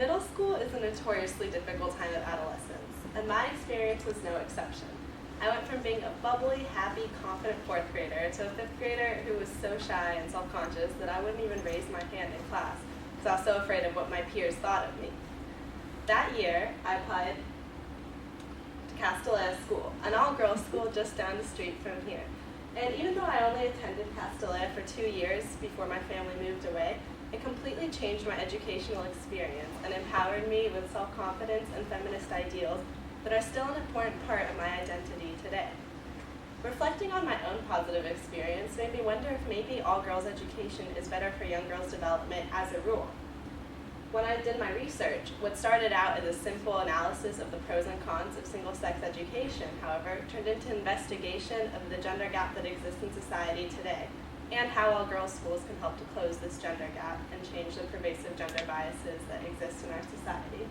Middle school is a notoriously difficult time of adolescence, and my experience was no exception. I went from being a bubbly, happy, confident fourth grader to a fifth grader who was so shy and self-conscious that I wouldn't even raise my hand in class because I was so afraid of what my peers thought of me. That year, I applied to Castellet School, an all-girls school just down the street from here. And even though I only attended Castellet for 2 years before my family moved away, it completely changed my educational experience and empowered me with self-confidence and feminist ideals that are still an important part of my identity today. Reflecting on my own positive experience made me wonder if maybe all-girls education is better for young girls' development as a rule. When I did my research, what started out as a simple analysis of the pros and cons of single-sex education, however, turned into investigation of the gender gap that exists in society today, and how all-girls schools can help to close this gender gap and change the pervasive gender biases that exist in our society.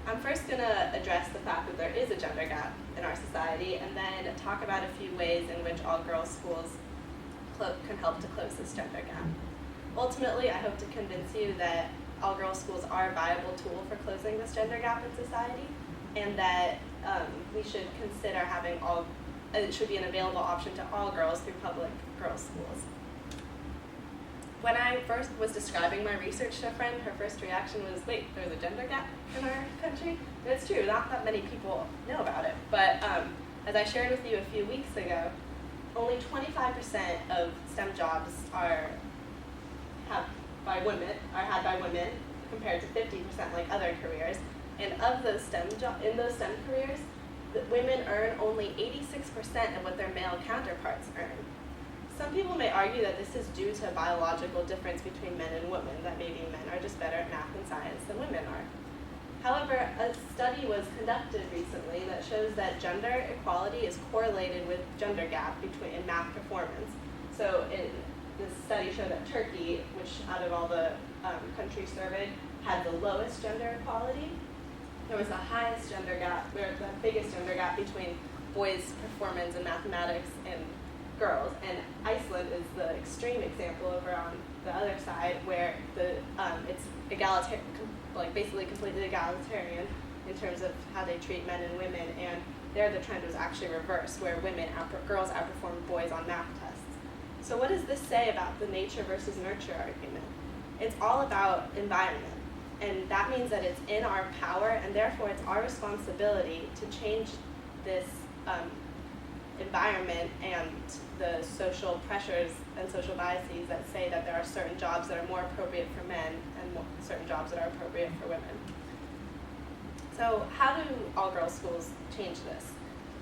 I'm first going to address the fact that there is a gender gap in our society, and then talk about a few ways in which all-girls schools can help to close this gender gap. Ultimately, I hope to convince you that all-girls schools are a viable tool for closing this gender gap in society, and that we should consider having it should be an available option to all girls through public girls' schools. When I first was describing my research to a friend, her first reaction was, wait, there's a gender gap in our country? And it's true, not that many people know about it, but as I shared with you a few weeks ago, only 25% of STEM jobs are had by women, compared to 50% like other careers. And of those in those STEM careers, women earn only 86% of what their male counterparts earn. Some people may argue that this is due to a biological difference between men and women, that maybe men are just better at math and science than women are. However, a study was conducted recently that shows that gender equality is correlated with gender gap in math performance. So this study showed that Turkey, which out of all the countries surveyed, had the lowest gender equality. There was the highest gender gap, the biggest gender gap between boys' performance in mathematics and girls. And Iceland is the extreme example over on the other side, where it's egalitarian, basically completely egalitarian in terms of how they treat men and women. And there the trend was actually reversed, where girls outperformed boys on math tests. So what does this say about the nature versus nurture argument? It's all about environment. And that means that it's in our power, and therefore it's our responsibility to change this environment and the social pressures and social biases that say that there are certain jobs that are more appropriate for men and certain jobs that are appropriate for women. So how do all-girls schools change this?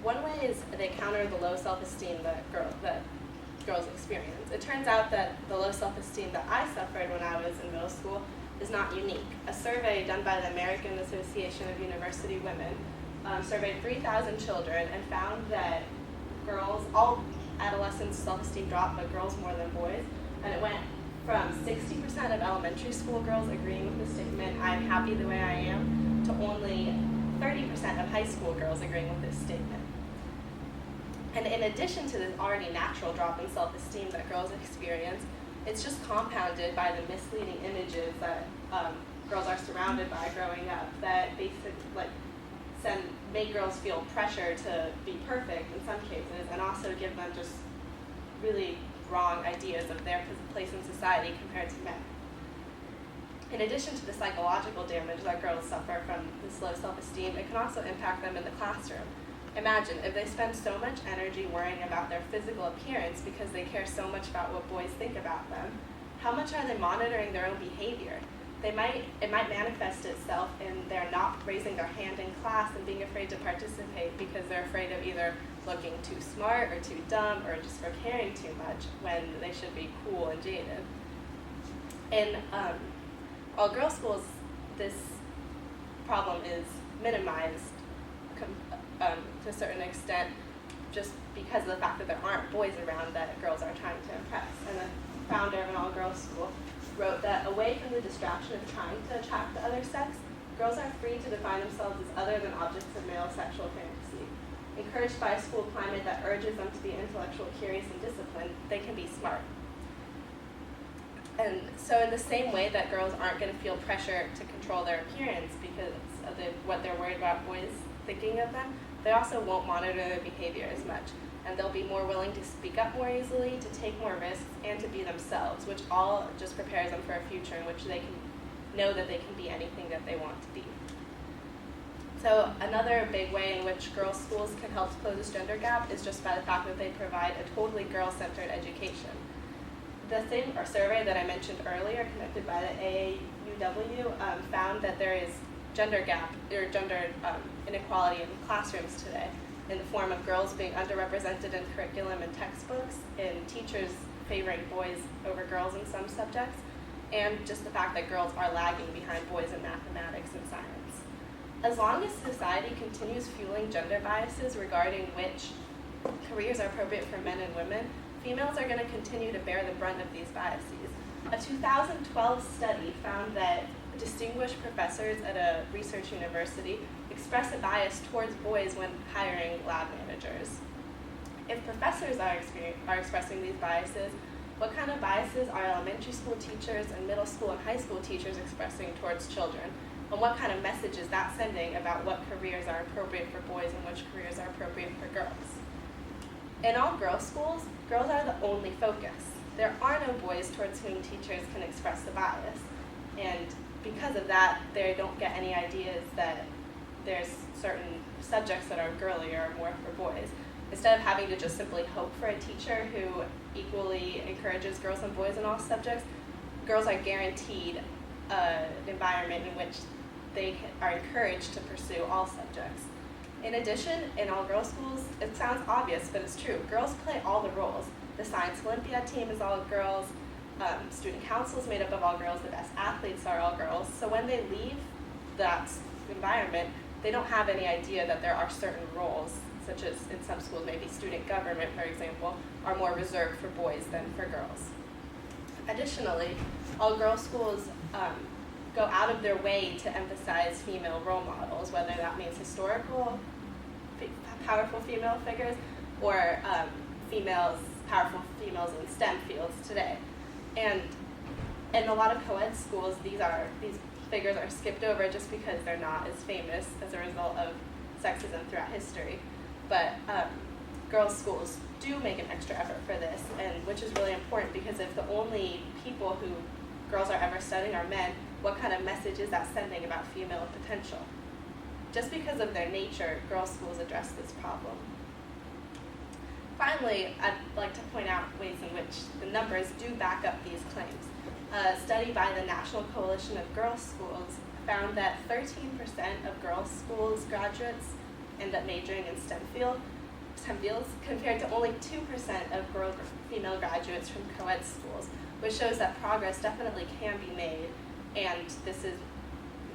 One way is they counter the low self-esteem that girls experience. It turns out that the low self-esteem that I suffered when I was in middle school is not unique. A survey done by the American Association of University Women surveyed 3,000 children and found that all adolescents' self-esteem dropped, but girls more than boys. And it went from 60% of elementary school girls agreeing with the statement, I'm happy the way I am, to only 30% of high school girls agreeing with this statement. And in addition to the already natural drop in self-esteem that girls experience, it's just compounded by the misleading images that girls are surrounded by growing up that basically make girls feel pressure to be perfect in some cases, and also give them just really wrong ideas of their place in society compared to men. In addition to the psychological damage that girls suffer from this low self-esteem, it can also impact them in the classroom. Imagine if they spend so much energy worrying about their physical appearance because they care so much about what boys think about them, how much are they monitoring their own behavior? It might manifest itself in their not raising their hand in class and being afraid to participate because they're afraid of either looking too smart or too dumb or just for caring too much when they should be cool and jaded. In all-girls schools, this problem is minimized to a certain extent just because of the fact that there aren't boys around that girls are trying to impress. And the founder of an all-girls school wrote that away from the distraction of trying to attract the other sex, girls are free to define themselves as other than objects of male sexual fantasy. Encouraged by a school climate that urges them to be intellectual, curious, and disciplined, they can be smart. And so in the same way that girls aren't going to feel pressure to control their appearance because of what they're worried about boys thinking of them, they also won't monitor their behavior as much. And they'll be more willing to speak up more easily, to take more risks, and to be themselves, which all just prepares them for a future in which they can know that they can be anything that they want to be. So another big way in which girls' schools can help close this gender gap is just by the fact that they provide a totally girl-centered education. The thing or survey that I mentioned earlier, conducted by the AAUW, found that there is gender gap or gender inequality in classrooms today, in the form of girls being underrepresented in curriculum and textbooks, in teachers favoring boys over girls in some subjects, and just the fact that girls are lagging behind boys in mathematics and science. As long as society continues fueling gender biases regarding which careers are appropriate for men and women, females are going to continue to bear the brunt of these biases. A 2012 study found that distinguished professors at a research university express a bias towards boys when hiring lab managers. If professors are expressing these biases, what kind of biases are elementary school teachers and middle school and high school teachers expressing towards children? And what kind of message is that sending about what careers are appropriate for boys and which careers are appropriate for girls? In all girls' schools, girls are the only focus. There are no boys towards whom teachers can express the bias. And because of that, they don't get any ideas that there's certain subjects that are girlier or more for boys. Instead of having to just simply hope for a teacher who equally encourages girls and boys in all subjects, girls are guaranteed an environment in which they are encouraged to pursue all subjects. In addition, in all girls schools, it sounds obvious, but it's true. Girls play all the roles. The Science Olympiad team is all girls. Student council is made up of all girls. The best athletes are all girls. So when they leave that environment, they don't have any idea that there are certain roles, such as in some schools, maybe student government, for example, are more reserved for boys than for girls. Additionally, all girls schools go out of their way to emphasize female role models, whether that means historical, powerful female figures, or powerful females in STEM fields today. And in a lot of co-ed schools, these figures are skipped over just because they're not as famous as a result of sexism throughout history. But girls' schools do make an extra effort for this, and which is really important, because if the only people who girls are ever studying are men, what kind of message is that sending about female potential? Just because of their nature, girls' schools address this problem. Finally, I'd like to point out ways in which the numbers do back up these claims. A study by the National Coalition of Girls' Schools found that 13% of girls' schools graduates end up majoring in STEM fields, compared to only 2% of female graduates from co-ed schools, which shows that progress definitely can be made, and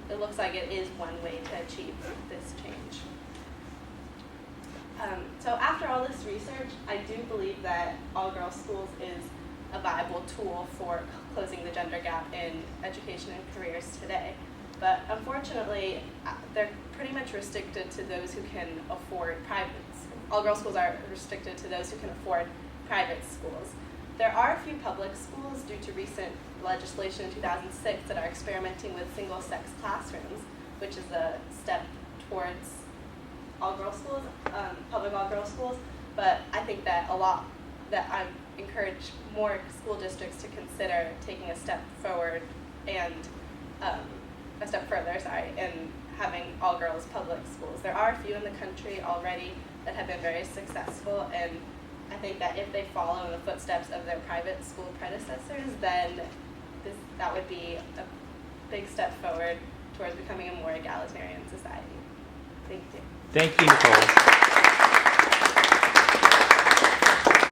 it looks like it is one way to achieve this change. So after all this research, I do believe that all girls schools is a viable tool for closing the gender gap in education and careers today. But unfortunately, they're pretty much restricted to those who can afford private schools. All girls schools are restricted to those who can afford private schools. There are a few public schools due to recent legislation in 2006 that are experimenting with single-sex classrooms, which is a step towards all-girls schools, public all-girls schools. But I think that I encourage more school districts to consider taking a step forward and and having all-girls public schools. There are a few in the country already that have been very successful, and I think that if they follow in the footsteps of their private school predecessors, then that would be a big step forward towards becoming a more egalitarian society. Thank you. Thank you, Nicole.